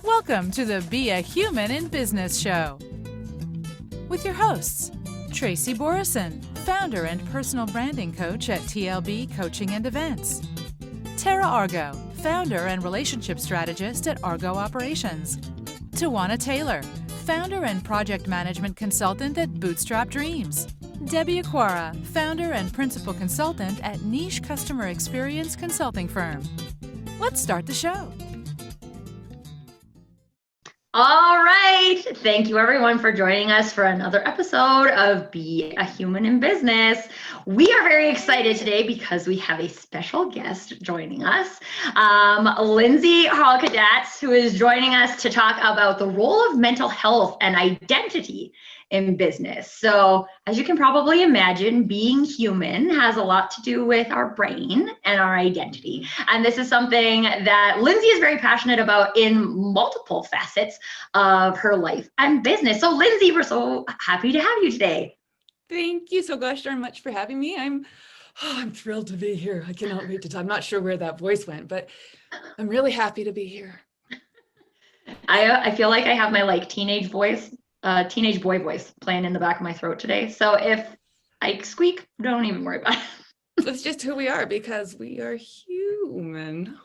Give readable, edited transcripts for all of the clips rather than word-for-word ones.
Welcome to the Be a Human in Business show with your hosts, Tracy Borison, founder and personal branding coach at TLB Coaching and Events, Tara Argo, founder and relationship strategist at Argo Operations, Tawana Taylor, founder and project management consultant at Bootstrap Dreams, Debbie Akwara, founder and principal consultant at Niche Customer Experience Consulting Firm. Let's start the show. All right. Thank you, everyone, for joining us for another episode of Be a Human in Business. We are very excited today because we have a special guest joining us, Lindsay Harle-Kadatz, who is joining us to talk about the role of mental health and identity in business. So, as you can probably imagine, being human has a lot to do with our brain and our identity. And this is something that Lindsay is very passionate about in multiple facets of her life and business. So, Lindsay, we're so happy to have you today. Thank you so gosh darn much for having me. I'm thrilled to be here. I cannot wait to talk. I'm not sure where that voice went, but I'm really happy to be here. I feel like I have my teenage boy voice playing in the back of my throat today. So if I squeak, don't even worry about it. That's just who we are because we are human.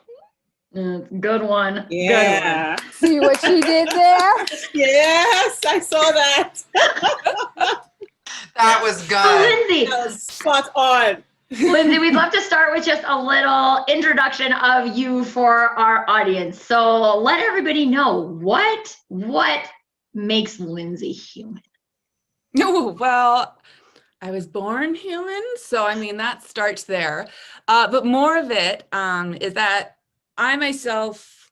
Good one. Yeah. Good one. See what she did there? Yes, I saw that. That was good. So Lindsay, That was spot on. Lindsay, we'd love to start with just a little introduction of you for our audience. So let everybody know what makes Lindsay human. Oh, well, I was born human, so I mean that starts there. But more of it is that I myself,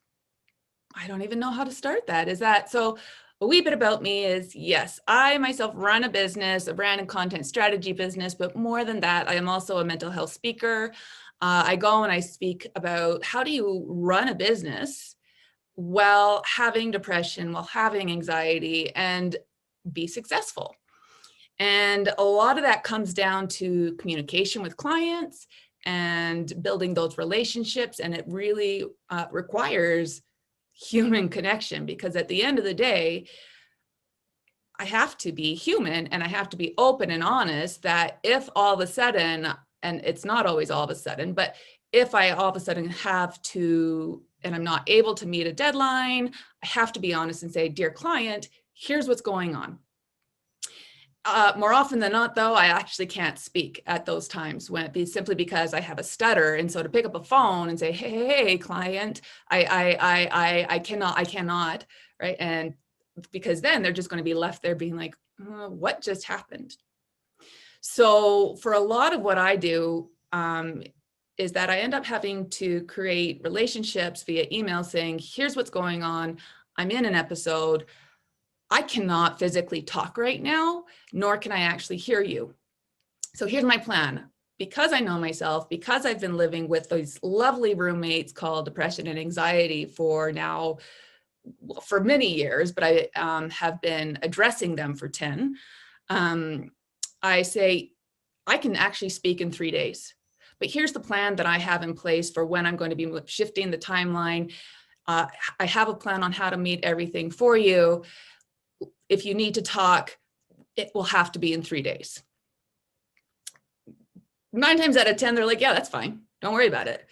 I don't even know how to start that. So a wee bit about me is, yes, I myself run a business, a brand and content strategy business, but more than that, I am also a mental health speaker. I go and I speak about how do you run a business while having depression, while having anxiety, and be successful. And a lot of that comes down to communication with clients and building those relationships. And it really requires human connection, because at the end of the day, I have to be human and I have to be open and honest that if all of a sudden, and it's not always all of a sudden, but if I all of a sudden have to, and I'm not able to meet a deadline, I have to be honest and say, dear client, here's what's going on. More often than not, though, I actually can't speak at those times when it be simply because I have a stutter. And so to pick up a phone and say, hey, client, I cannot, right? And because then they're just going to be left there being like, what just happened? So for a lot of what I do is that I end up having to create relationships via email saying, here's what's going on. I'm in an episode. I cannot physically talk right now, nor can I actually hear you. So here's my plan. Because I know myself, because I've been living with these lovely roommates called depression and anxiety for many years, but I have been addressing them for 10. I say, I can actually speak in 3 days, but here's the plan that I have in place for when I'm going to be shifting the timeline. I have a plan on how to meet everything for you. If you need to talk, it will have to be in 3 days. 9 times out of 10, they're like, yeah, that's fine. Don't worry about it.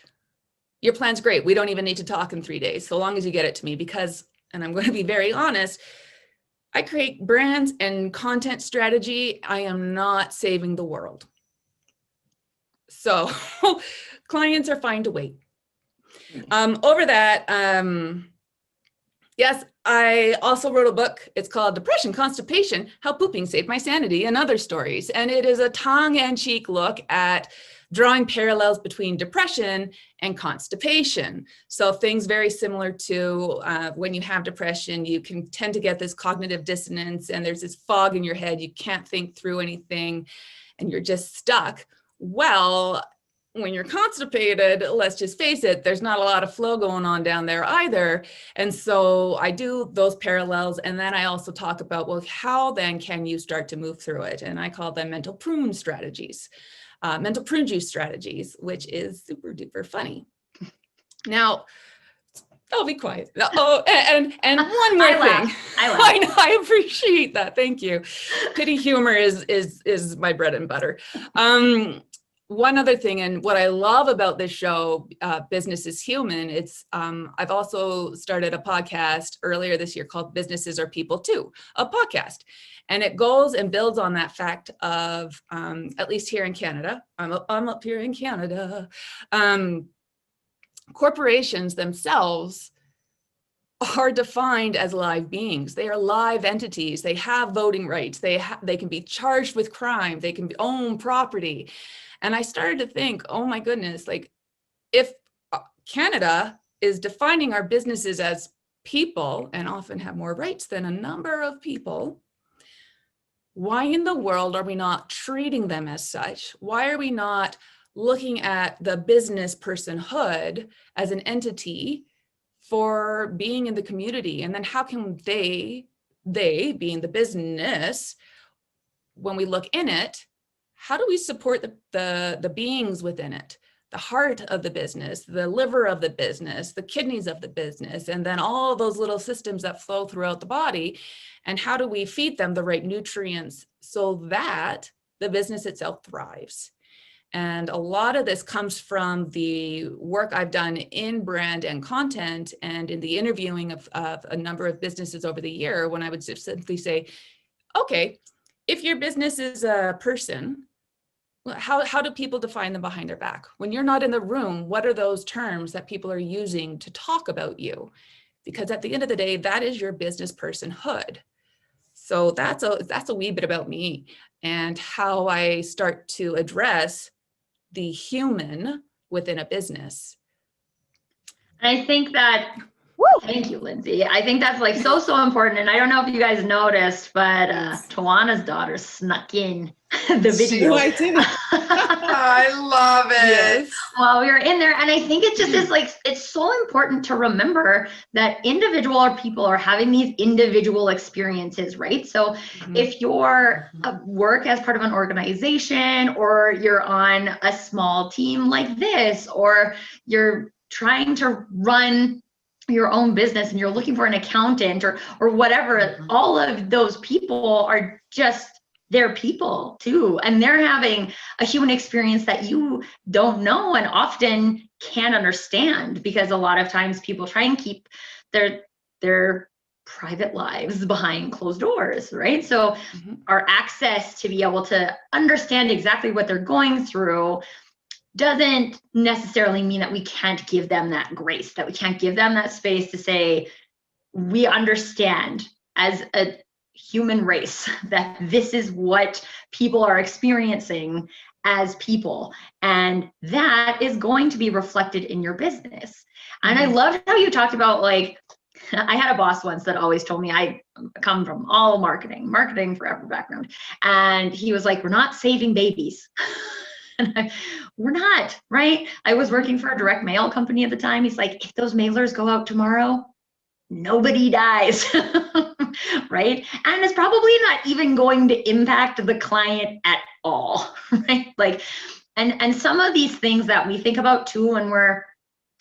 Your plan's great. We don't even need to talk in 3 days, so long as you get it to me, because, and I'm going to be very honest, I create brands and content strategy. I am not saving the world. So clients are fine to wait. Over that, yes, I also wrote a book. It's called Depression, Constipation, How Pooping Saved My Sanity and Other Stories. And it is a tongue-in-cheek look at drawing parallels between depression and constipation. So things very similar to when you have depression, you can tend to get this cognitive dissonance and there's this fog in your head. You can't think through anything and you're just stuck. Well, when you're constipated, let's just face it, there's not a lot of flow going on down there either. And so I do those parallels. And then I also talk about, well, how then can you start to move through it? And I call them mental prune strategies, mental prune juice strategies, which is super duper funny. Now, I'll be quiet. Oh, and one more I thing. laugh. I laugh. I know, I appreciate that. Thank you. Pity humor is my bread and butter. One other thing, and what I love about this show, Business is Human, it's I've also started a podcast earlier this year called Businesses Are People Too, a podcast. And it goes and builds on that fact of, at least here in Canada, I'm up here in Canada, corporations themselves are defined as live beings. They are live entities. They have voting rights. They can be charged with crime. They can own property. And I started to think, oh my goodness, like if Canada is defining our businesses as people and often have more rights than a number of people, why in the world are we not treating them as such? Why are we not looking at the business personhood as an entity for being in the community? And then how can they being the business, when we look in it, how do we support the beings within it? The heart of the business, the liver of the business, the kidneys of the business, and then all those little systems that flow throughout the body. And how do we feed them the right nutrients so that the business itself thrives? And a lot of this comes from the work I've done in brand and content and in the interviewing of a number of businesses over the year, when I would just simply say, okay, if your business is a person, how do people define them behind their back? When you're not in the room, what are those terms that people are using to talk about you? Because at the end of the day, that is your business personhood. So that's a wee bit about me and how I start to address the human within a business. And I think that, thank you, Lindsay. I think that's like so important. And I don't know if you guys noticed, but Tawana's daughter snuck in the video. Oh, I did it. I love it. Yes. While we were in there. And I think it just is like, it's so important to remember that individual or people are having these individual experiences, right? So if you're work as part of an organization, or you're on a small team like this, or you're trying to run your own business and you're looking for an accountant or whatever, all of those people are just, they're people too, and they're having a human experience that you don't know and often can't understand, because a lot of times people try and keep their private lives behind closed doors, right? So our access to be able to understand exactly what they're going through doesn't necessarily mean that we can't give them that grace, that we can't give them that space to say, we understand as a human race that this is what people are experiencing as people, and that is going to be reflected in your business. And I loved how you talked about, like, I had a boss once that always told me, I come from all marketing forever background, and he was like, we're not saving babies. And we're not, right? I was working for a direct mail company at the time. He's like, if those mailers go out tomorrow, nobody dies, right? And it's probably not even going to impact the client at all, right? Like, and some of these things that we think about too, when we're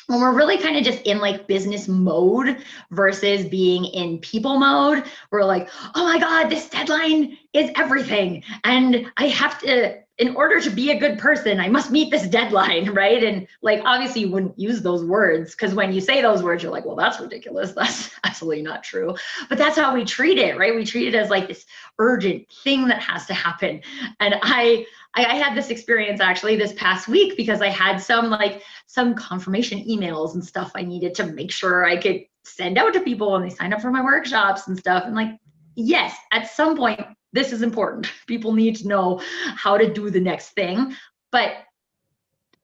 really kind of just in like business mode versus being in people mode, we're like, oh my God, this deadline is everything. And I have to, in order to be a good person, I must meet this deadline, right? And like, obviously you wouldn't use those words, because when you say those words, you're like, well, that's ridiculous. That's absolutely not true. But that's how we treat it, right? We treat it as like this urgent thing that has to happen. And I had this experience actually this past week, because I had some confirmation emails and stuff I needed to make sure I could send out to people when they signed up for my workshops and stuff. And like, yes, at some point, this is important. People need to know how to do the next thing. But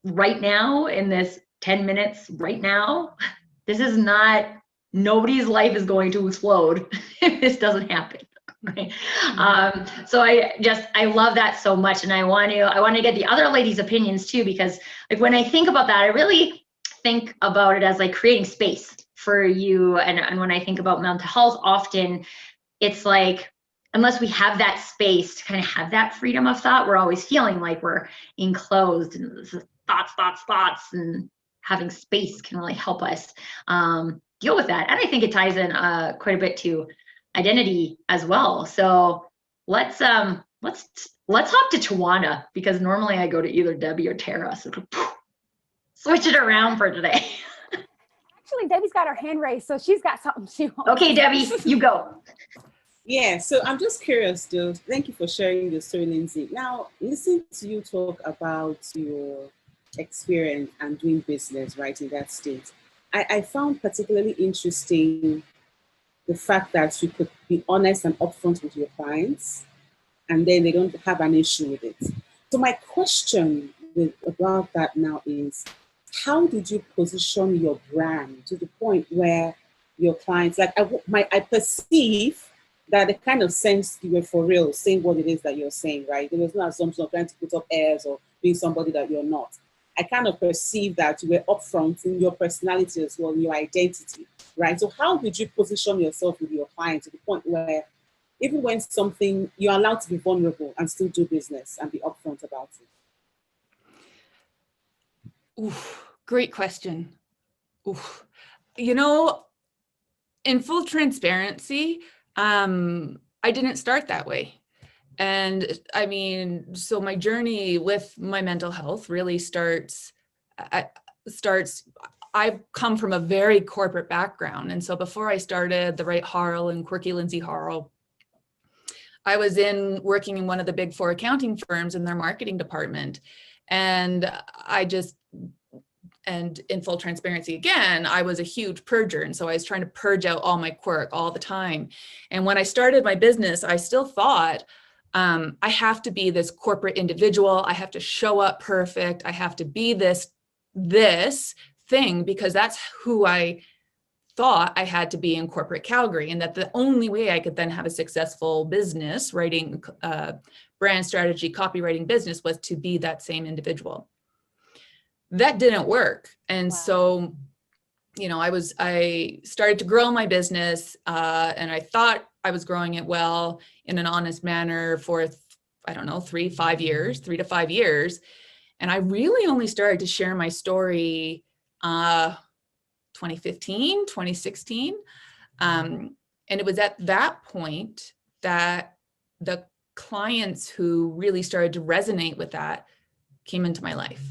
right now, in this 10 minutes right now, this is not, nobody's life is going to explode if this doesn't happen. Right. So I love that so much. And I want to get the other ladies' opinions too, because like when I think about that, I really think about it as like creating space for you. And when I think about mental health, often it's like, unless we have that space to kind of have that freedom of thought, we're always feeling like we're enclosed, and thoughts, and having space can really help us. deal with that. And I think it ties in quite a bit to identity as well. So let's hop to Tawana, because normally I go to either Debbie or Tara. So switch it around for today. Actually, Debbie's got her hand raised, so she's got something she wants. Okay, Debbie, you go. Yeah, so I'm just curious, though. Thank you for sharing your story, Lindsay. Now, listen to you talk about your experience and doing business, right, in that state. I found particularly interesting the fact that you could be honest and upfront with your clients, and then they don't have an issue with it. So my question about that now is, how did you position your brand to the point where your clients, like I perceive that the kind of sense you were for real, saying what it is that you're saying, right? There was no assumption of trying to put up airs or being somebody that you're not. I kind of perceive that you were upfront in your personality as well, in your identity, right? So how did you position yourself with your clients to the point where even when something, you're allowed to be vulnerable and still do business and be upfront about it? Oof, great question. Oof. You know, in full transparency, I didn't start that way. And I mean, so my journey with my mental health really I've come from a very corporate background. And so before I started the Right Harle and Quirky Lindsay Harle, I was working in one of the big 4 accounting firms in their marketing department. And in full transparency, again, I was a huge purger. And so I was trying to purge out all my quirk all the time. And when I started my business, I still thought, I have to be this corporate individual. I have to show up perfect. I have to be this thing, because that's who I thought I had to be in corporate Calgary. And that the only way I could then have a successful business, writing brand strategy, copywriting business, was to be that same individual. That didn't work. And so, you know, I started to grow my business, and I thought I was growing it well in an honest manner for, I don't know, 3 to 5 years. And I really only started to share my story 2015, 2016. And it was at that point that the clients who really started to resonate with that came into my life.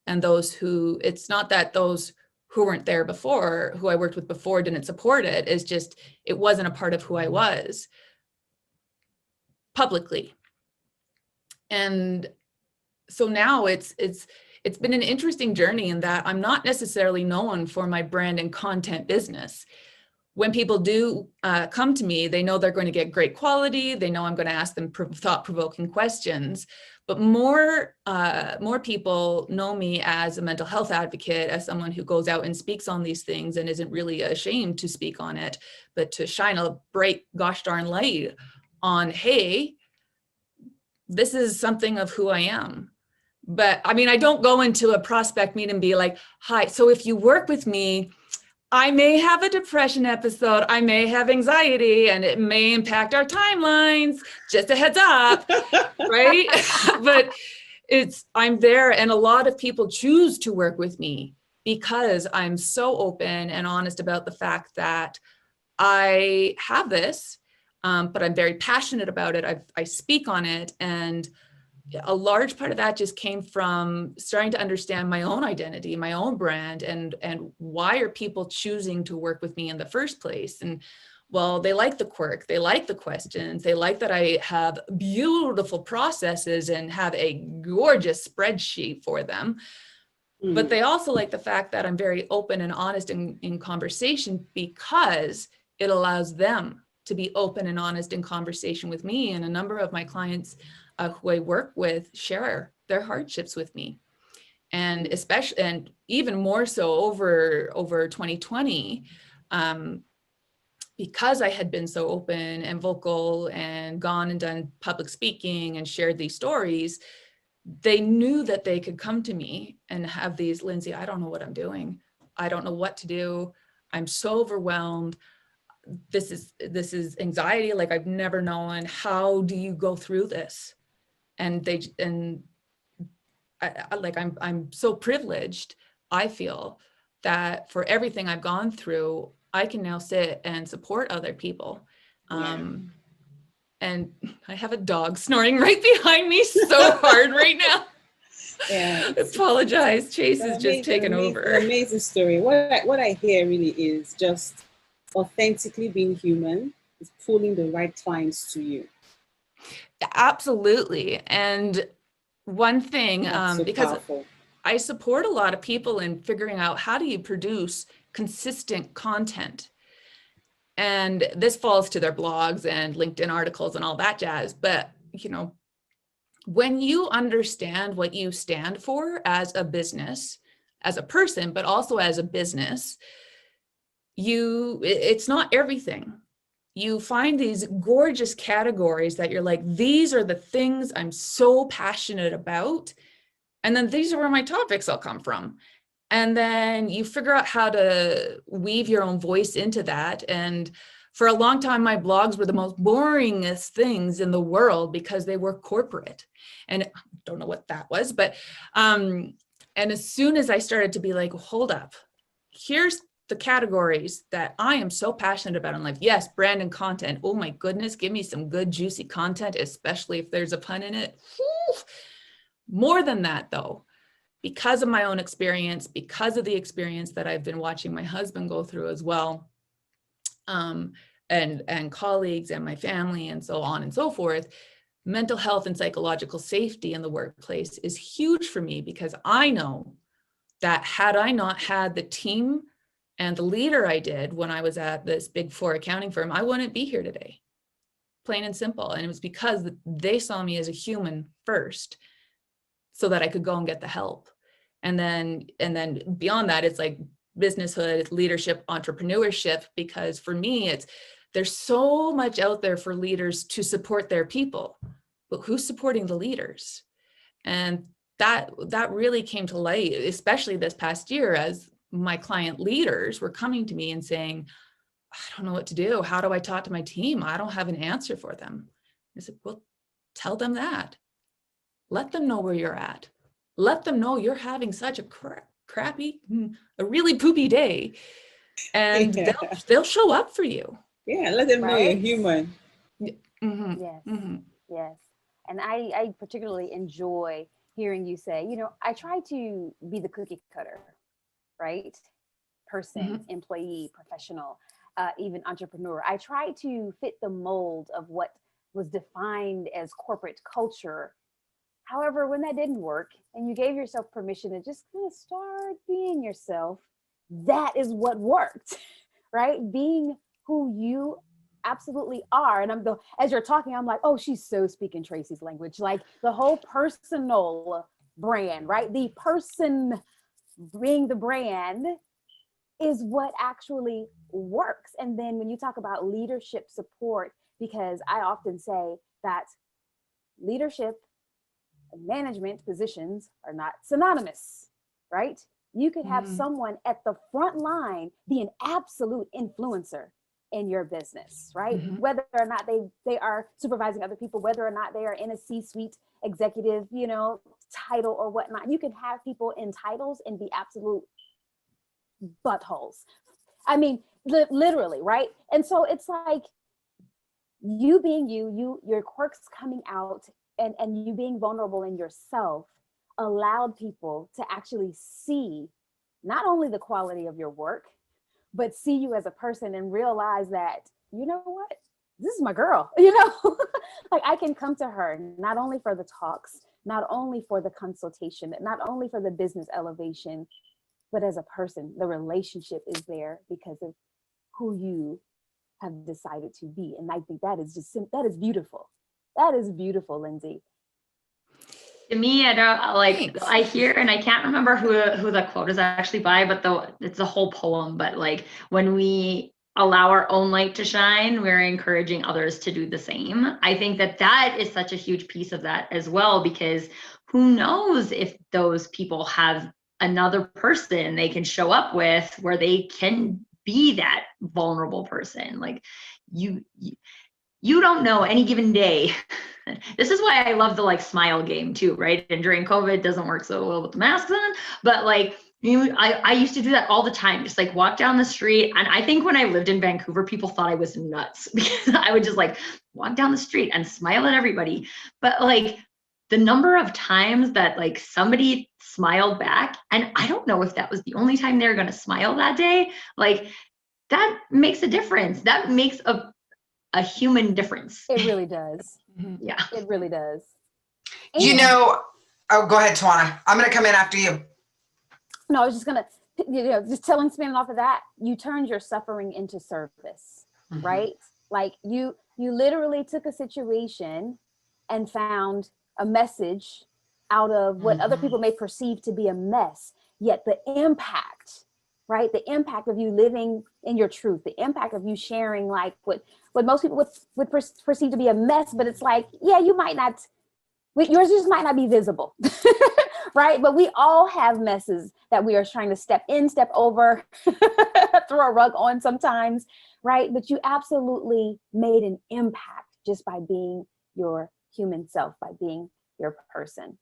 And it's not that those who weren't there before, who I worked with before, didn't support it. It's just, it wasn't a part of who I was publicly. And so now it's been an interesting journey in that I'm not necessarily known for my brand and content business. When people do come to me, they know they're going to get great quality. They know I'm going to ask them thought-provoking questions. But more people know me as a mental health advocate, as someone who goes out and speaks on these things and isn't really ashamed to speak on it, but to shine a bright gosh darn light on, hey, this is something of who I am. But I mean, I don't go into a prospect meet and be like, hi, so if you work with me, I may have a depression episode, I may have anxiety, and it may impact our timelines, just a heads up, right? But I'm there, and a lot of people choose to work with me because I'm so open and honest about the fact that I have this, but I'm very passionate about it. I speak on it, and a large part of that just came from starting to understand my own identity, my own brand, and why are people choosing to work with me in the first place? And well, they like the quirk, they like the questions, they like that I have beautiful processes and have a gorgeous spreadsheet for them. But they also like the fact that I'm very open and honest in conversation, because it allows them to be open and honest in conversation with me. And a number of my clients who I work with share their hardships with me. And especially, and even more so over 2020, because I had been so open and vocal and gone and done public speaking and shared these stories, they knew that they could come to me and have these, Lindsay, I don't know what I'm doing. I don't know what to do. I'm so overwhelmed. This is anxiety like I've never known. How do you go through this? And I'm so privileged, I feel, that for everything I've gone through, I can now sit and support other people. Yeah. And I have a dog snoring right behind me so hard right now. Yeah. Apologize. Chase is just taken An over. amazing story. What I hear really is just authentically being human, is pulling the right clients to you. Absolutely. And one thing, That's so because powerful. I support a lot of people in figuring out how do you produce consistent content. And this falls to their blogs and LinkedIn articles and all that jazz. But, you know, when you understand what you stand for as a business, as a person, but also as a business, it's not everything. You find these gorgeous categories that you're like, these are the things I'm so passionate about. And then these are where my topics all come from. And then you figure out how to weave your own voice into that. And for a long time, my blogs were the most boringest things in the world because they were corporate. And I don't know what that was, but, and as soon as I started to be like, hold up, here's the categories that I am so passionate about in life. Yes, brand and content. Oh my goodness, give me some good juicy content, especially if there's a pun in it. Whew. More than that though, because of my own experience, because of the experience that I've been watching my husband go through as well, and colleagues and my family and so on and so forth, mental health and psychological safety in the workplace is huge for me, because I know that had I not had the team and the leader I did when I was at this Big Four accounting firm, I wouldn't be here today, plain and simple. And it was because they saw me as a human first, so that I could go and get the help. And then beyond that, it's like businesshood, it's leadership, entrepreneurship, because for me, there's so much out there for leaders to support their people, but who's supporting the leaders? And that really came to light, especially this past year, as my client leaders were coming to me and saying, I don't know what to do. How do I talk to my team? I don't have an answer for them. I said, well, tell them that. Let them know where you're at. Let them know you're having such a crappy, a really poopy day, and they'll show up for you. Yeah, let them know you're Right? human. Mm-hmm. Yes. Mm-hmm. Yes. And I particularly enjoy hearing you say, I try to be the cookie cutter, right? Person, employee, professional, even entrepreneur. I try to fit the mold of what was defined as corporate culture. However, when that didn't work and you gave yourself permission to just kind of start being yourself, that is what worked, right? Being who you absolutely are. And as you're talking, I'm like, oh, she's so speaking Tracy's language, like the whole personal brand, right? The person being the brand is what actually works. And then when you talk about leadership support, because I often say that leadership and management positions are not synonymous, right? You could have someone at the front line be an absolute influencer in your business, right? Whether or not they are supervising other people, whether or not they are in a C-suite executive, title or whatnot. You can have people in titles and be absolute buttholes. I mean, literally, right? And so it's like you being your quirks coming out and you being vulnerable in yourself allowed people to actually see not only the quality of your work, but see you as a person and realize that, you know what, this is my girl, like I can come to her not only for the talks, not only for the consultation, not only for the business elevation, but as a person, the relationship is there because of who you have decided to be. And I think that is beautiful. That is beautiful, Lindsay. To me, I don't like. Thanks. I hear, and I can't remember who the quote is actually by, but it's a whole poem. But like when we allow our own light to shine, we're encouraging others to do the same. I think that is such a huge piece of that as well, because who knows if those people have another person they can show up with where they can be that vulnerable person. Like you don't know any given day. This is why I love the like smile game too, right? And during COVID, it doesn't work so well with the masks on, but like I used to do that all the time, just like walk down the street. And I think when I lived in Vancouver, people thought I was nuts because I would just like walk down the street and smile at everybody. But like the number of times that like somebody smiled back, and I don't know if that was the only time they were going to smile that day, like that makes a difference. That makes a human difference. It really does. Yeah. It really does. You know, oh, go ahead, Tawana. I'm going to come in after you. No, I was just gonna, just spinning off of that, you turned your suffering into service, right? Like you literally took a situation and found a message out of what other people may perceive to be a mess, yet the impact, right? The impact of you living in your truth, the impact of you sharing like what most people would perceive to be a mess, but it's like, yeah, you might not, yours just might not be visible. Right? But we all have messes that we are trying to step over, throw a rug on sometimes, right? But you absolutely made an impact just by being your human self, by being your person.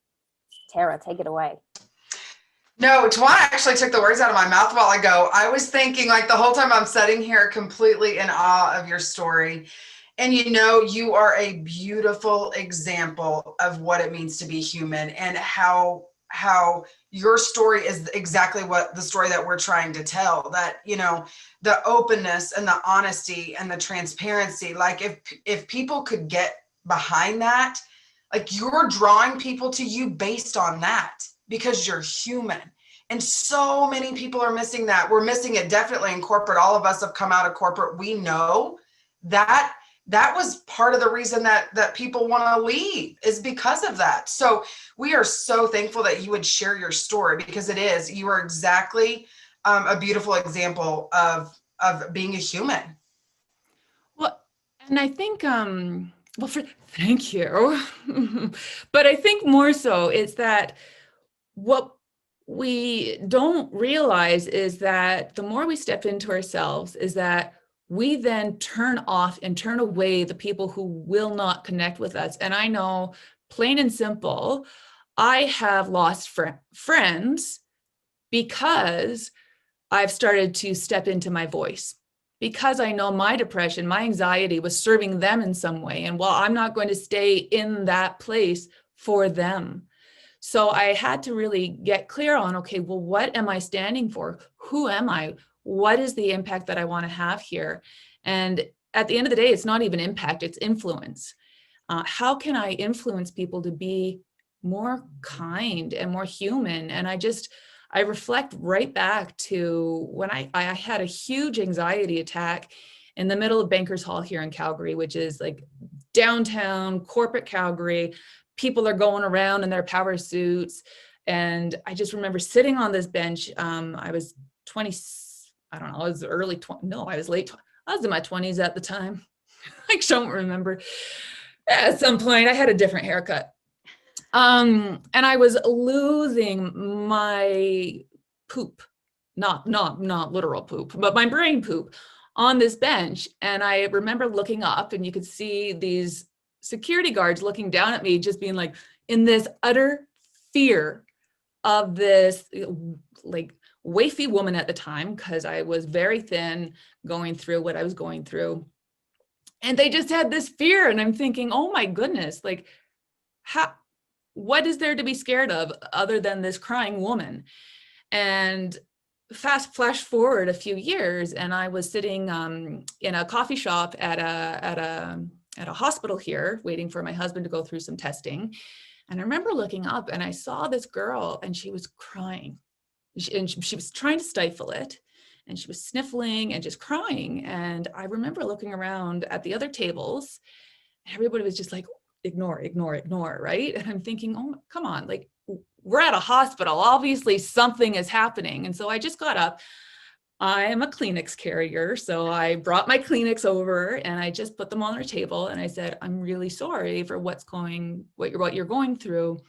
Tara, take it away. No, Tawana actually took the words out of my mouth a while ago. I was thinking like the whole time I'm sitting here completely in awe of your story. And you know, you are a beautiful example of what it means to be human and how your story is exactly what the story that we're trying to tell, that, you know, the openness and the honesty and the transparency, like if people could get behind that, like you're drawing people to you based on that because you're human. And so many people are missing that. We're missing it definitely in corporate. All of us have come out of corporate. We know that was part of the reason that people want to leave is because of that. So we are so thankful that you would share your story because you are exactly a beautiful example of being a human. Well, and I think, thank you. But I think more so is that what we don't realize is that the more we step into ourselves is that we then turn off and turn away the people who will not connect with us. And I know, plain and simple, I have lost friends because I've started to step into my voice, because I know my depression, my anxiety was serving them in some way. And while I'm not going to stay in that place for them. So I had to really get clear on, okay, well, what am I standing for? Who am I? What is the impact that I want to have here? And at the end of the day, it's not even impact, it's influence. How can I influence people to be more kind and more human? And I reflect right back to when I had a huge anxiety attack in the middle of Bankers Hall here in Calgary, which is like downtown corporate Calgary. People are going around in their power suits. And I just remember sitting on this bench. I was 20, I don't know, I was early 20, no, I was late. I was in my 20s at the time. I don't remember. At some point I had a different haircut. And I was losing my poop, not literal poop, but my brain poop on this bench. And I remember looking up and you could see these security guards looking down at me, just being like in this utter fear of this like wafy woman at the time, because I was very thin going through what I was going through. And they just had this fear. And I'm thinking, oh my goodness, like what is there to be scared of other than this crying woman? And flash forward a few years, and I was sitting in a coffee shop at a hospital here, waiting for my husband to go through some testing. And I remember looking up and I saw this girl and she was crying. She was trying to stifle it, and she was sniffling and just crying. And I remember looking around at the other tables, and everybody was just like, ignore, right? And I'm thinking, oh, come on, like we're at a hospital. Obviously something is happening. And so I just got up. I am a Kleenex carrier. So I brought my Kleenex over and I just put them on their table. And I said, I'm really sorry for what you're going through.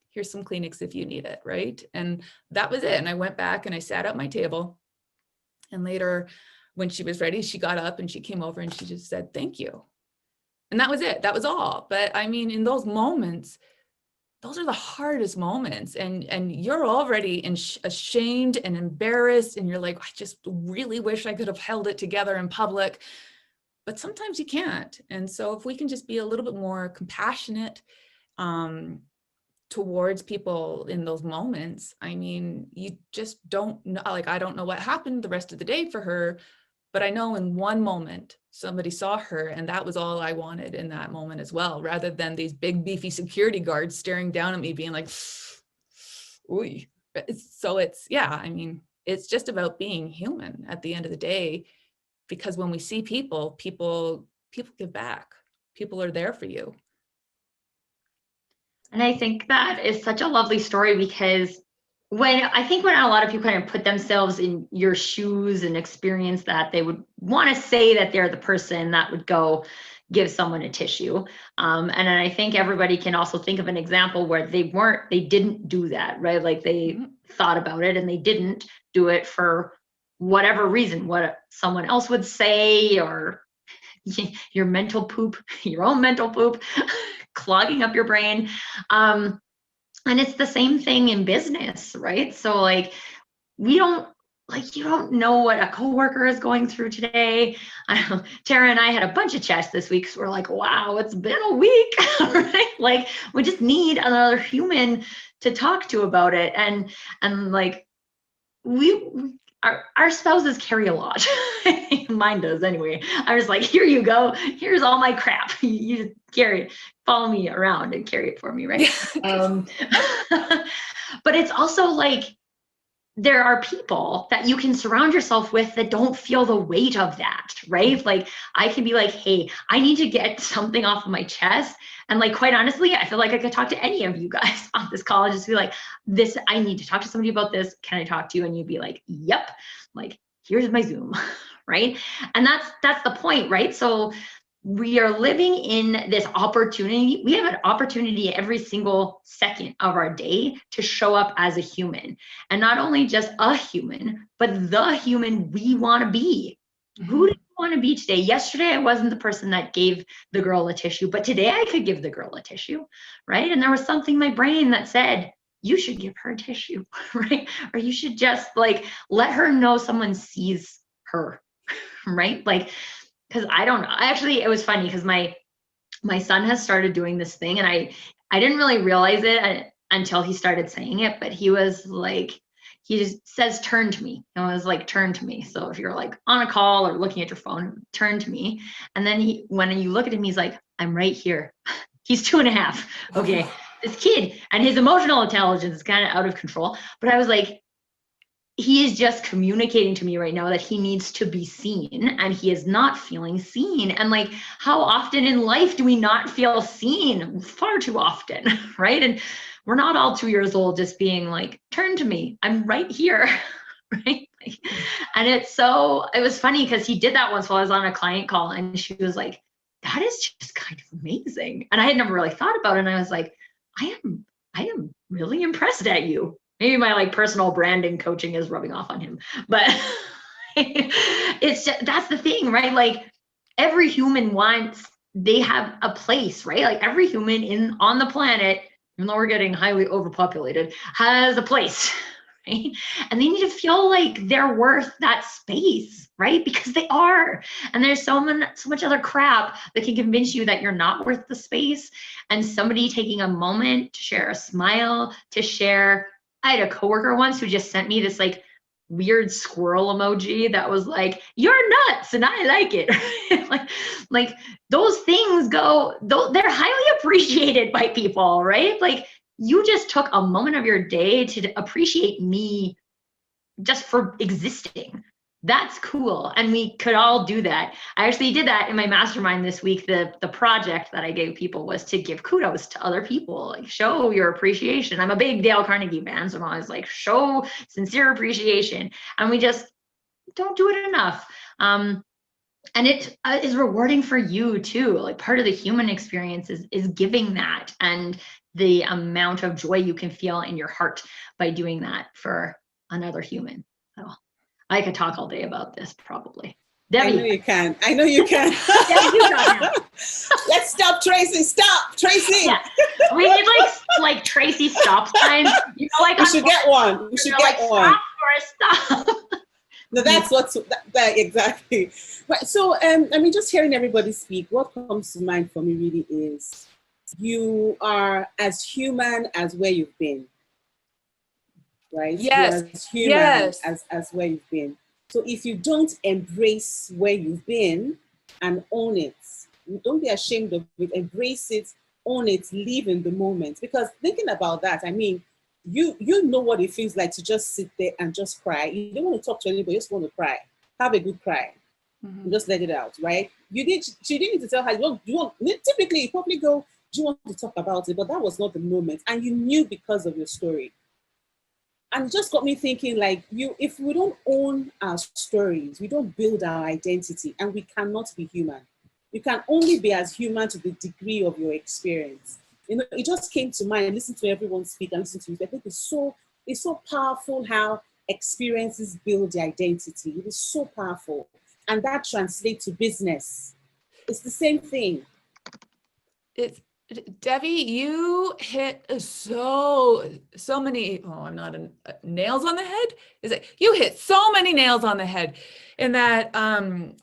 Here's some Kleenex if you need it, right? And that was it. And I went back and I sat at my table. And later, when she was ready, she got up and she came over and she just said, thank you. And that was it. That was all. But I mean, in those moments, those are the hardest moments, and you're already ashamed and embarrassed, and you're like, I just really wish I could have held it together in public, but sometimes you can't. And so if we can just be a little bit more compassionate towards people in those moments, I mean, you just don't know, like, I don't know what happened the rest of the day for her, but I know in one moment somebody saw her, and that was all I wanted in that moment as well, rather than these big beefy security guards staring down at me being like, ooh. So it's, yeah, I mean, it's just about being human at the end of the day, because when we see people give back. People are there for you. And I think that is such a lovely story, because when a lot of people kind of put themselves in your shoes and experience that, they would want to say that they're the person that would go give someone a tissue. And I think everybody can also think of an example where they didn't do that, right? Like they thought about it and they didn't do it for whatever reason, what someone else would say, or your mental poop, your own mental poop, clogging up your brain. And it's the same thing in business, right? So like, you don't know what a coworker is going through today. Tara and I had a bunch of chats this week. So we're like, wow, it's been a week, right? Like we just need another human to talk to about it. And like our spouses carry a lot. Mine does anyway. I was like, here you go. Here's all my crap. You just carry it. Follow me around and carry it for me, right? But it's also like, there are people that you can surround yourself with that don't feel the weight of that, right? Like I can be like, hey, I need to get something off of my chest. And like, quite honestly, I feel like I could talk to any of you guys on this call and just be like, I need to talk to somebody about this. Can I talk to you? And you'd be like, yep, like here's my Zoom, right? And that's the point, right? So we are living in this opportunity. We have an opportunity every single second of our day to show up as a human, and not only just a human, but the human we want to be. Who do you want to be today? Yesterday, I wasn't the person that gave the girl a tissue, but today I could give the girl a tissue, right? And there was something in my brain that said, you should give her a tissue, right? Or you should just like, let her know someone sees her, right? Like, because I don't know. Actually, it was funny because my son has started doing this thing, and I didn't really realize it until he started saying it, but he was like, he just says, turn to me. And I was like, turn to me. So if you're like on a call or looking at your phone, turn to me. And then when you look at him, he's like, I'm right here. He's 2.5. Okay. This kid, and his emotional intelligence is kind of out of control. But I was like, he is just communicating to me right now that he needs to be seen, and he is not feeling seen. And like, how often in life do we not feel seen? Far too often, right? And we're not all 2 years old just being like, turn to me, I'm right here, right? Like, and it was funny because he did that once while I was on a client call, and she was like, that is just kind of amazing. And I had never really thought about it. And I was like, I am really impressed at you. Maybe my like personal branding coaching is rubbing off on him, but it's just, that's the thing, right? Like every human they have a place, right? Like every human on the planet, even though we're getting highly overpopulated, has a place, right? And they need to feel like they're worth that space, right? Because they are. And there's so much other crap that can convince you that you're not worth the space. And somebody taking a moment to share a smile, to share. I had a coworker once who just sent me this like weird squirrel emoji that was like, you're nuts and I like it. like those things they're highly appreciated by people, right? Like you just took a moment of your day to appreciate me just for existing. That's cool. And we could all do that. I actually did that in my mastermind this week. The project that I gave people was to give kudos to other people, like show your appreciation. I'm a big Dale Carnegie fan, so I'm always like, show sincere appreciation. And we just don't do it enough. And it is rewarding for you too. Like part of the human experience is giving that, and the amount of joy you can feel in your heart by doing that for another human. So I could talk all day about this probably. Debbie. I know you can. I know you can. Debbie, you got him. Let's stop Tracy. Stop, Tracy. Yeah. We need like Tracy stop signs. You know, like We should get one. We should get one. Stop, Forrest, stop. No, that's what's that exactly. Right. So, I mean, just hearing everybody speak, what comes to mind for me really is you are as human as where you've been, right? Yes. You're as human Yes. as where you've been. So if you don't embrace where you've been and own it, don't be ashamed of it, embrace it, own it, live in the moment. Because thinking about that, I mean, you know what it feels like to just sit there and just cry. You don't want to talk to anybody, you just want to cry. Have a good cry. Mhm. And just let it out, right? She didn't need to tell her, typically you probably go, do you want to talk about it? But that was not the moment. And you knew because of your story. And it just got me thinking, like, if we don't own our stories, we don't build our identity, and we cannot be human. You can only be as human to the degree of your experience. You know, it just came to mind, listen to everyone speak and listen to you. I think it's so powerful how experiences build the identity. It is so powerful. And that translates to business. It's the same thing. Debbie, you hit so many, I'm not nails on the head. Is it? You hit so many nails on the head in that.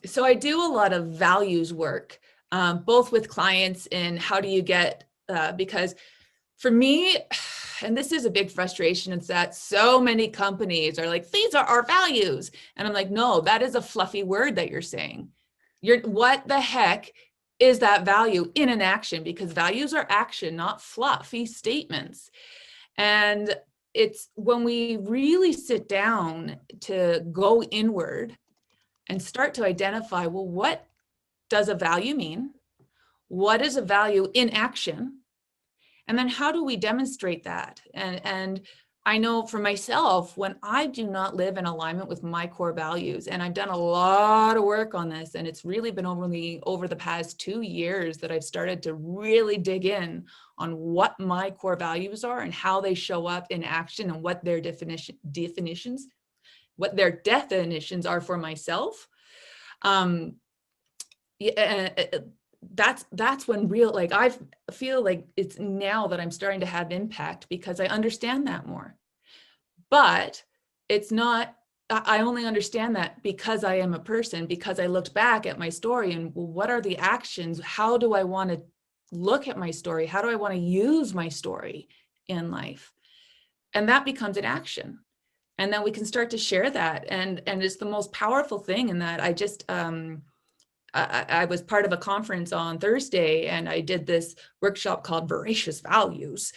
So I do a lot of values work, both with clients and how do you get, because for me, and this is a big frustration, it's that so many companies are like, these are our values. And I'm like, no, that is a fluffy word that you're saying. What the heck is that value in an action? Because values are action, not fluffy statements. And it's when we really sit down to go inward and start to identify, well, what does a value mean? What is a value in action? And then how do we demonstrate that? And I know for myself, when I do not live in alignment with my core values, and I've done a lot of work on this, and it's really been over the past 2 years that I've started to really dig in on what my core values are and how they show up in action and what their definitions are for myself. That's when real, like, I feel like it's now that I'm starting to have impact because I understand that more. But it's not, I only understand that because I am a person, because I looked back at my story and, well, what are the actions? How do I want to look at my story? How do I want to use my story in life? And that becomes an action. And then we can start to share that. And it's the most powerful thing in that. I just, I was part of a conference on Thursday and I did this workshop called Voracious Values.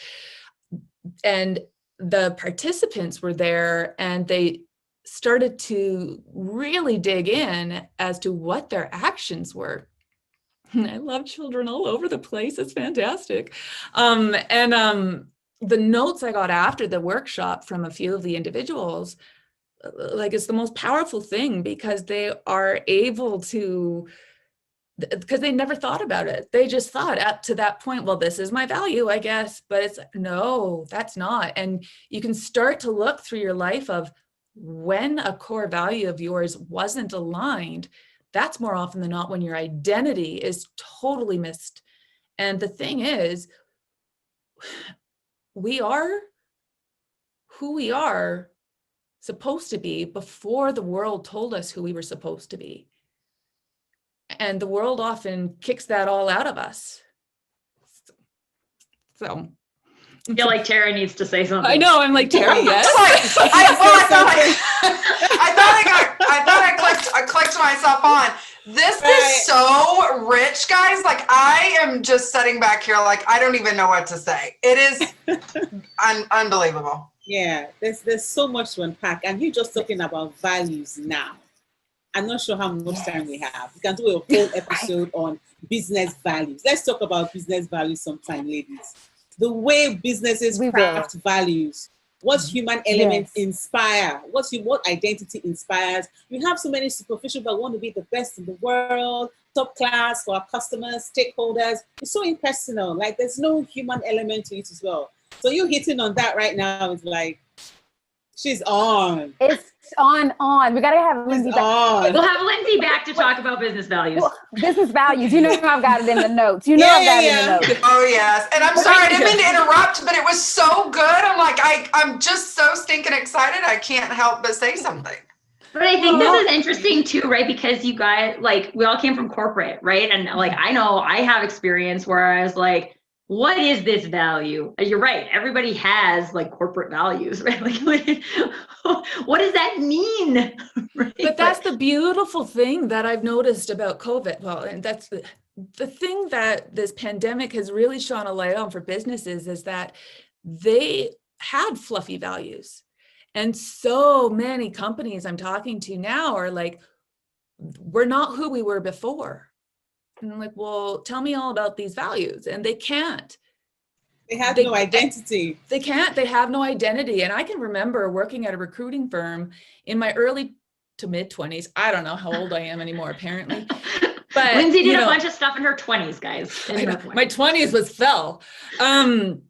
And the participants were there and they started to really dig in as to what their actions were. I love children all over the place. It's fantastic. The notes I got after the workshop from a few of the individuals, like, it's the most powerful thing because they are able to, because they never thought about it. They just thought up to that point, well, this is my value, I guess, but it's no, that's not. And you can start to look through your life of when a core value of yours wasn't aligned. That's more often than not when your identity is totally missed. And the thing is, we are who we are supposed to be before the world told us who we were supposed to be. And the world often kicks that all out of us. So I feel like Tara needs to say something. I know, I'm like, Tara, yes. I clicked myself on. This is so rich, guys. Like, I am just sitting back here like I don't even know what to say. It is unbelievable. Yeah, there's so much to unpack. And you're just talking about values now. I'm not sure how much time we have. We can do a whole episode on business values. Let's talk about business values sometime, ladies. The way businesses craft values, what human elements inspire, what identity inspires. We have so many superficial that want to be the best in the world, top class for our customers, stakeholders. It's so impersonal. Like, there's no human element to it as well. So you hitting on that right now is like, She's on. It's on. We gotta have Lindsay She's back. on. We'll have Lindsay back to talk about business values. Well, business values. You know I've got it in the notes. You know I've got it in the notes. Oh yes, and I'm sorry I didn't mean to interrupt, but it was so good. I'm like, I'm just so stinking excited. I can't help but say something. But I think this is interesting too, right? Because you guys, like, we all came from corporate, right? And like, I know I have experience where I was like, what is this value? And you're right. Everybody has like corporate values, right? Like, what does that mean? Right? But that's the beautiful thing that I've noticed about COVID. Well, and that's the thing that this pandemic has really shone a light on for businesses is that they had fluffy values. And so many companies I'm talking to now are like, we're not who we were before. And I'm like, well, tell me all about these values. And they can't. They have no identity. They can't. They have no identity. And I can remember working at a recruiting firm in my early to mid 20s. I don't know how old I am anymore, apparently. But Lindsay did a bunch of stuff in her 20s, guys. My 20s was fell. And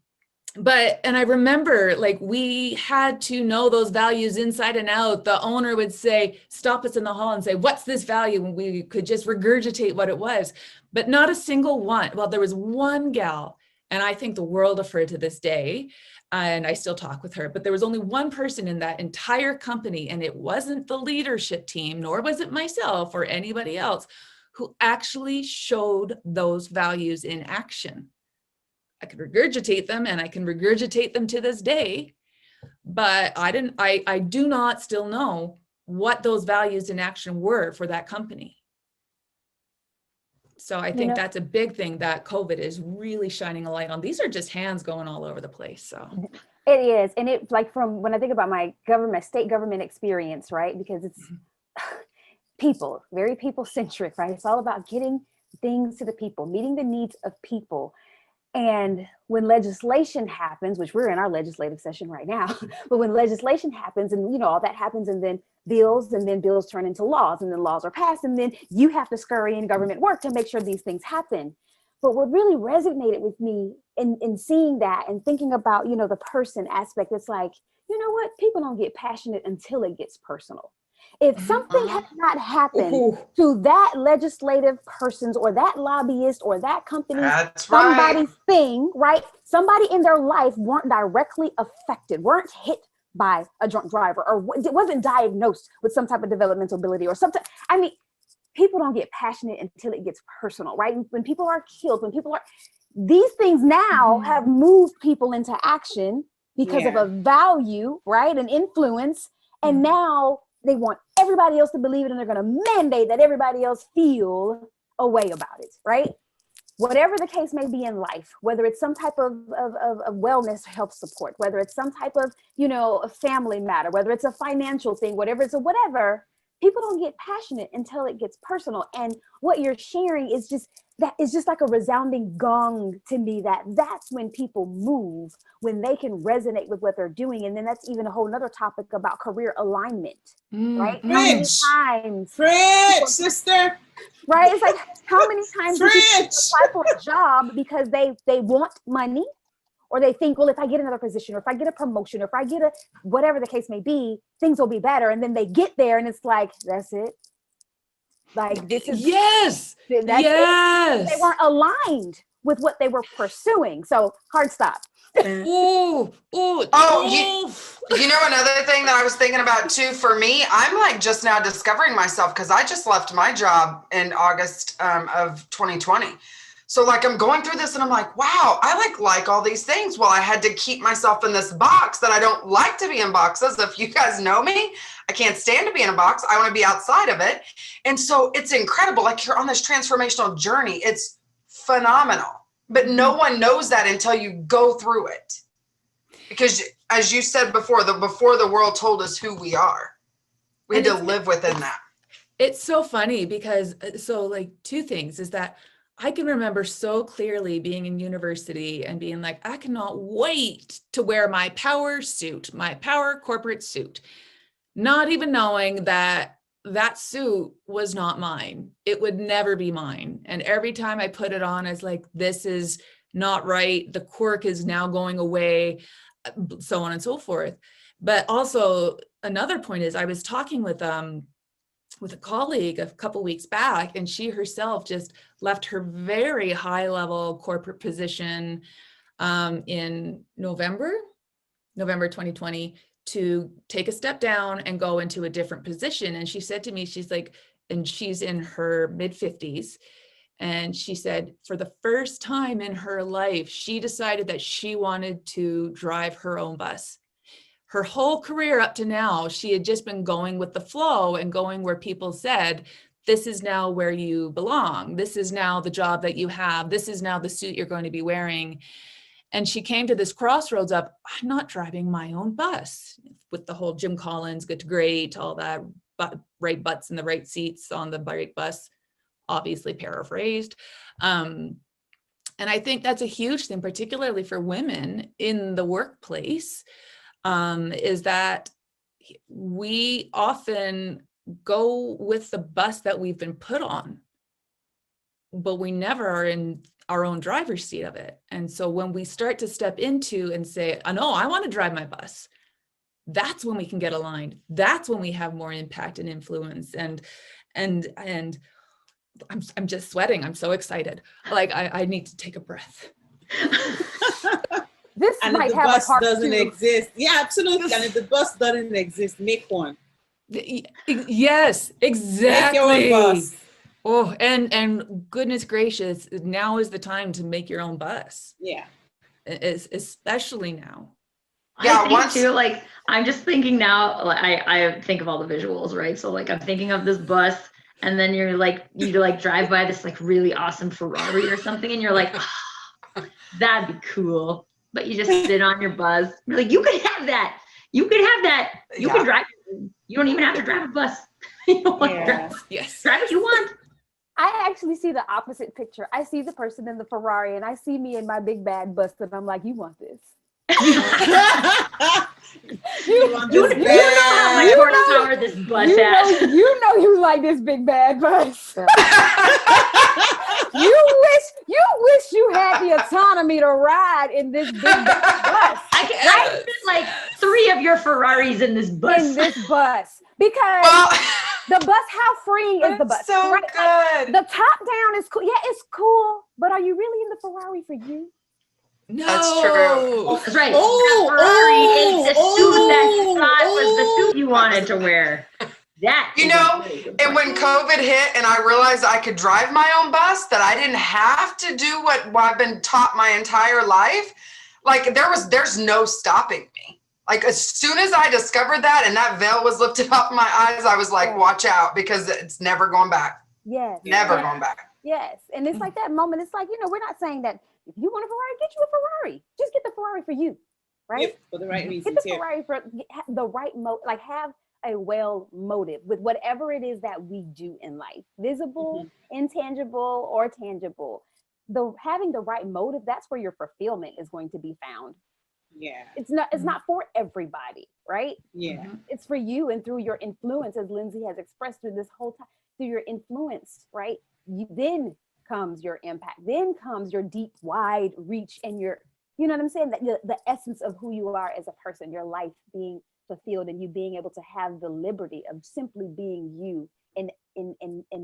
I remember like we had to know those values inside and out. The owner would say, stop us in the hall and say, what's this value? And we could just regurgitate what it was, but not a single one. Well, there was one gal, and I think the world of her to this day, and I still talk with her, but there was only one person in that entire company, and it wasn't the leadership team, nor was it myself or anybody else, who actually showed those values in action. I could regurgitate them, and I can regurgitate them to this day, but I do not still know what those values in action were for that company. So I think that's a big thing that COVID is really shining a light on. These are just hands going all over the place. So it is. And it, like, from when I think about my state government experience, right? Because it's people, very people centric, right? It's all about getting things to the people, meeting the needs of people. And when legislation happens, which we're in our legislative session right now, but when legislation happens and, all that happens, and then bills turn into laws, and then laws are passed, and then you have to scurry in government work to make sure these things happen. But what really resonated with me in seeing that and thinking about, the person aspect, it's like, you know what? People don't get passionate until it gets personal. If something has not happened to that legislative person's or that lobbyist or that company's, somebody's thing, right? Somebody in their life weren't directly affected, weren't hit by a drunk driver, or wasn't diagnosed with some type of developmental ability or something. I mean, people don't get passionate until it gets personal, right? When people are killed, these things now have moved people into action because of a value, right? An influence. And now they want everybody else to believe it, and they're going to mandate that everybody else feel a way about it, right? Whatever the case may be in life, whether it's some type of wellness health support, whether it's some type of, a family matter, whether it's a financial thing, whatever it's whatever, people don't get passionate until it gets personal. And what you're sharing is just like a resounding gong to me, that's when people move, when they can resonate with what they're doing. And then that's even a whole nother topic about career alignment, right? How many times, sister, right? It's like, how many times do people apply for a job because they want money, or they think, well, if I get another position, or if I get a promotion, or if I get whatever the case may be, things will be better. And then they get there and it's like, that's it. Like, this is yes. They weren't aligned with what they were pursuing. So hard stop. You know, another thing that I was thinking about too, for me, I'm like just now discovering myself, because I just left my job in August of 2020. So like I'm going through this and I'm like, wow, I like all these things. Well, I had to keep myself in this box that I don't like to be in boxes. If you guys know me, I can't stand to be in a box. I want to be outside of it. And so it's incredible. Like, you're on this transformational journey. It's phenomenal, but no one knows that until you go through it. Because as you said before the world told us who we are, we had to live within that. It's so funny because, like, two things is that I can remember so clearly being in university and being like, I cannot wait to wear my power suit, my power corporate suit, not even knowing that suit was not mine. It would never be mine. And every time I put it on, I was like, this is not right. The quirk is now going away, so on and so forth. But also another point is I was talking with a colleague a couple weeks back, and she herself just left her very high level corporate position in November 2020 to take a step down and go into a different position. And she said to me, she's like, and she's in her mid 50s. And she said, for the first time in her life, she decided that she wanted to drive her own bus. Her whole career up to now, she had just been going with the flow and going where people said, this is now where you belong. This is now the job that you have. This is now the suit you're going to be wearing. And she came to this crossroads of, I'm not driving my own bus, with the whole Jim Collins, good to great, all that, right butts in the right seats on the right bus, obviously paraphrased. And I think that's a huge thing, particularly for women in the workplace, is that we often go with the bus that we've been put on, but we never are in our own driver's seat of it. And so when we start to step into and say, oh, no, I want to drive my bus, that's when we can get aligned. That's when we have more impact and influence. And I'm just sweating. I'm so excited. Like I need to take a breath. This And might if the have bus a part doesn't two. exist, yeah, absolutely. And if the bus doesn't exist, make one. Yes, exactly. Make your own bus. Oh, and goodness gracious, now is the time to make your own bus. Yeah. Especially now. Yeah, I think once- too, like, I'm just thinking now, like, I think of all the visuals, right? So like, I'm thinking of this bus, and then you drive by this like really awesome Ferrari or something, and you're like, oh, that'd be cool. But you just sit on your bus. You're like, you could have that. You could have that. You Yeah. can drive. You don't even have to drive a bus. You know, like, Yeah. Yes. drive what you want. I actually see the opposite picture. I see the person in the Ferrari, and I see me in my big bad bus, and I'm like, you want this? You You know how much horsepower this bus has. You know you like this big bad bus. You wish you had the autonomy to ride in this big bus. I can fit like 3 of your Ferraris in this bus. Because Well, the bus, how freeing is the bus? so right? Like, good. the top down is cool. Yeah, it's cool. But are you really in the Ferrari for you? No. That's true. That's right. Oh, the Ferrari is the suit that you oh, thought was the suit you wanted to wear. That You is a know, really good And point. when COVID hit and I realized I could drive my own bus, that I didn't have to do what I've been taught my entire life, like there's no stopping me. Like as soon as I discovered that and that veil was lifted off my eyes, I was like, Yeah. watch out, because it's never going back. Yes. Never yes, going back. Yes. And it's like that moment. It's like, we're not saying that if you want a Ferrari, get you a Ferrari. Just get the Ferrari for you. Right? Yep, for the right Get reasons. the Yeah. Ferrari for the right have a well motive with whatever it is that we do in life, visible, intangible, or tangible. Having the right motive, that's where your fulfillment is going to be found. Yeah. It's not for everybody, right? Yeah. It's for you, and through your influence, as Lindsay has expressed through this whole time, through your influence, right? Then comes your impact, then comes your deep, wide reach, and your, you know what I'm saying? That the essence of who you are as a person, your life being fulfilled, and you being able to have the liberty of simply being you in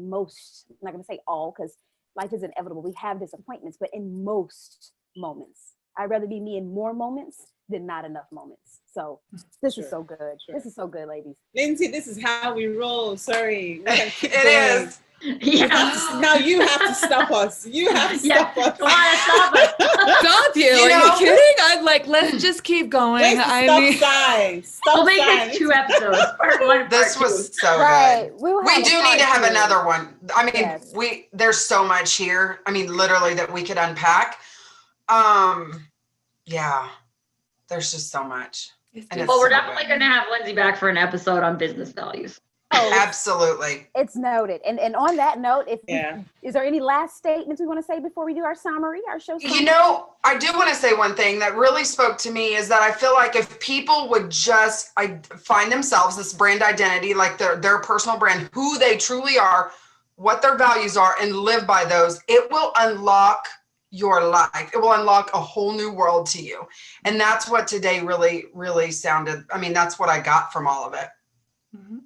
most, I'm not going to say all, because life is inevitable. We have disappointments, but in most moments, I'd rather be me in more moments than not enough moments. So this is so good. Sure. This is so good, ladies. Lindsay, this is how we roll. Sorry. We can keep It going. is. Yeah. Now you have to stop us. You have to Yeah. stop us. Come on, stop us. Stop you. You Are know- you kidding? I'd like, let's just keep going. Where's the stop sign? Stop We'll make sign. this 2 episodes. Part 1 and part This 2. was so Right. good. We'll We have a do need part to have 2. another one. I mean, Yes. there's so much here. I mean, literally that we could unpack. Yeah, there's just so much. And it's Well, we're so definitely good. going to have Lindsay back for an episode on business values. Oh, Absolutely. it's noted. And on that note, Yeah. is there any last statements we want to say before we do our summary, our show summary? You know, I do want to say one thing that really spoke to me is that I feel like if people would just find themselves this brand identity, like their personal brand, who they truly are, what their values are, and live by those, it will unlock your life. It will unlock a whole new world to you. And that's what today really, really sounded. I mean, that's what I got from all of it. Mhm.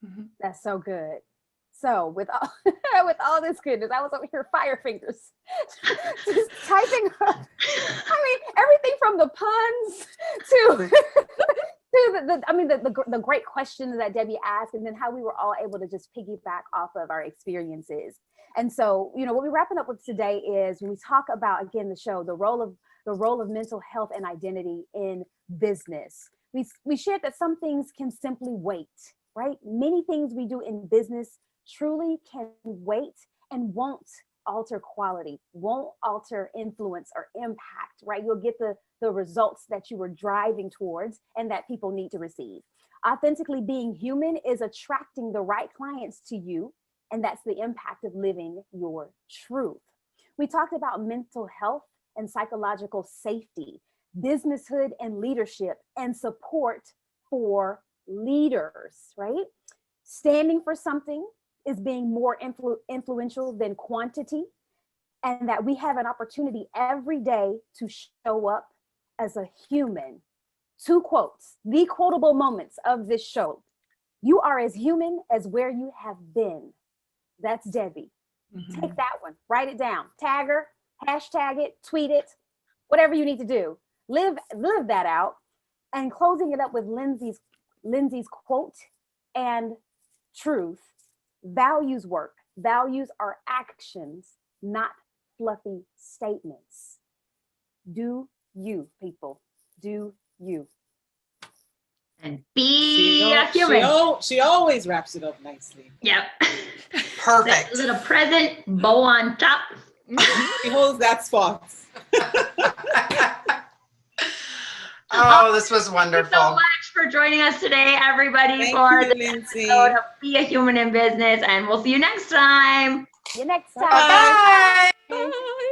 Mhm. That's so good. So with all with all this goodness, I was over here fire fingers, just typing up. I mean, everything from the puns to to the great questions that Debbie asked, and then how we were all able to just piggyback off of our experiences. And so, what we're wrapping up with today is when we talk about, again, the show, the role of mental health and identity in business. We shared that some things can simply wait, right? Many things we do in business truly can wait and won't alter quality, won't alter influence or impact, right? You'll get the results that you were driving towards and that people need to receive. Authentically being human is attracting the right clients to you, and that's the impact of living your truth. We talked about mental health and psychological safety, businesshood and leadership, and support for leaders, right? Standing for something is being more influential than quantity, and that we have an opportunity every day to show up as a human. 2 quotes, the quotable moments of this show. You are as human as where you have been. That's Debbie. Mhm. Take that one, write it down, tag her, hashtag it, tweet it, whatever you need to do. Live that out. And closing it up with Lindsay's quote and truth. Values work. Values are actions, not fluffy statements. Do you, people. Do you. And be a She human. she always wraps it up nicely. Yep. Perfect. That little present bow on top. She holds that spot. Oh, this was Thank you wonderful. so much for joining us today, everybody, Thank for you, this Lindsay. episode of Be a Human in Business, and we'll see you next time. See you next time. Bye. Bye.